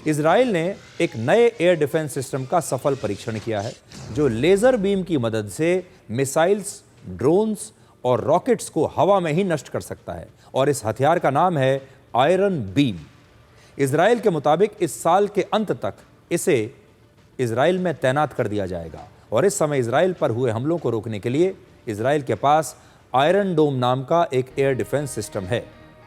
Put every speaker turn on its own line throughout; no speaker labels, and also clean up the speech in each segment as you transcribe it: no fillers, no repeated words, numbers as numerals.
Israel ने एक नए एयर डिफेंस सिस्टम का सफल परीक्षण किया है जो लेजर बीम की मदद से मिसाइल्स, ड्रोन्स और रॉकेट्स को हवा में ही नष्ट कर सकता है और इस हथियार का नाम है आयरन बीम। इजराइल के मुताबिक इस साल के अंत तक इसे इजराइल में तैनात कर दिया जाएगा और इस समय इजराइल पर हुए हमलों को रोकने के लिए इजराइल के पास आयरन डोम नाम का एक एयर डिफेंस सिस्टम है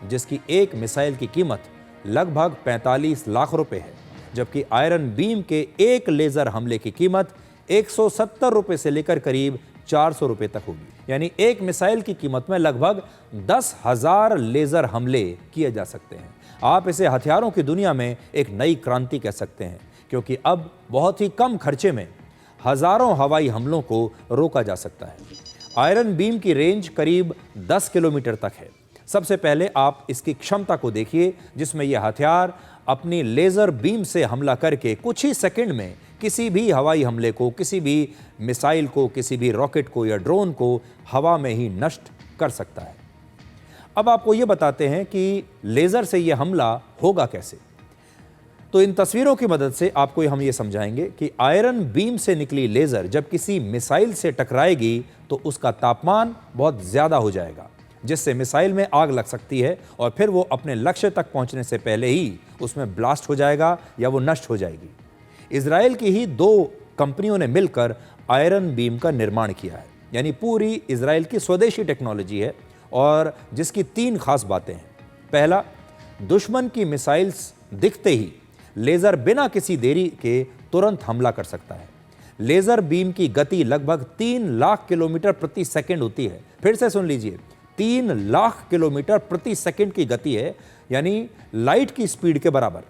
जिसकी एक मिसाइल की कीमत लगभग 45 लाख रुपए है, जबकि आयरन बीम के एक लेजर हमले की कीमत 170 रुपए से लेकर करीब 400 रुपए तक होगी। यानी एक मिसाइल की कीमत में लगभग 10,000 लेजर हमले किए जा सकते हैं। आप इसे हथियारों की दुनिया में एक नई क्रांति कह सकते हैं क्योंकि अब बहुत ही कम खर्चे में हजारों हवाई हमलों को रोका जा सकता है। आयरन बीम की रेंज करीब 10 किलोमीटर तक है। सबसे पहले आप इसकी क्षमता को देखिए जिसमें यह हथियार अपनी लेजर बीम से हमला करके कुछ ही सेकंड में किसी भी हवाई हमले को, किसी भी मिसाइल को, किसी भी रॉकेट को या ड्रोन को हवा में ही नष्ट कर सकता है। अब आपको यह बताते हैं कि लेजर से यह हमला होगा कैसे। तो इन तस्वीरों की मदद से आपको हम ये समझाएंगे कि आयरन बीम से निकली लेजर जब किसी मिसाइल से टकराएगी तो उसका तापमान बहुत ज्यादा हो जाएगा जिससे मिसाइल में आग लग सकती है और फिर वो अपने लक्ष्य तक पहुंचने से पहले ही उसमें ब्लास्ट हो जाएगा या वो नष्ट हो जाएगी। इजराइल की ही 2 कंपनियों ने मिलकर आयरन बीम का निर्माण किया है, यानी पूरी इजराइल की स्वदेशी टेक्नोलॉजी है और जिसकी 3 खास बातें हैं। पहला, दुश्मन की मिसाइल्स दिखते ही लेजर बिना किसी देरी के तुरंत हमला कर सकता है। लेजर बीम की गति लगभग 3 लाख किलोमीटर प्रति सेकंड होती है। फिर से सुन लीजिए, 3 लाख किलोमीटर प्रति सेकंड की गति है, यानी लाइट की स्पीड के बराबर।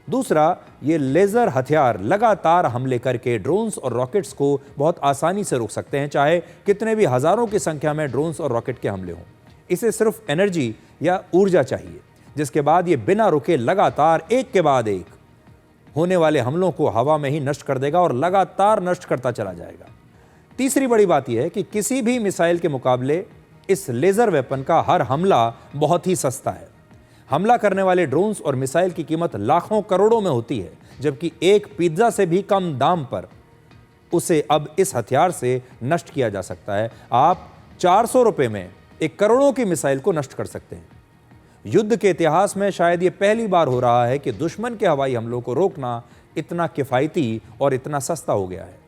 दूसरा, ये लेजर हथियार लगातार हमले करके ड्रोन्स और रॉकेट्स को बहुत आसानी से रोक सकते हैं, चाहे कितने भी हजारों की संख्या में ड्रोन्स और रॉकेट के हमले हों। इसे सिर्फ एनर्जी या ऊर्जा चाहिए जिसके बाद ये बिना रुके लगातार एक के बाद एक होने वाले हमलों को हवा में ही नष्ट कर देगा और लगातार नष्ट करता चला जाएगा। तीसरी बड़ी बात यह है कि किसी भी मिसाइल के मुकाबले इस लेजर वेपन का हर हमला बहुत ही सस्ता है। हमला करने वाले ड्रोन्स और मिसाइल की कीमत लाखों करोड़ों में होती है, जबकि एक पिज्जा से भी कम दाम पर उसे अब इस हथियार से नष्ट किया जा सकता है। आप 400 रुपए में एक करोड़ों की मिसाइल को नष्ट कर सकते हैं। युद्ध के इतिहास में शायद ये पहली बार हो रहा है कि दुश्मन के हवाई हमलों को रोकना इतना किफायती और इतना सस्ता हो गया है।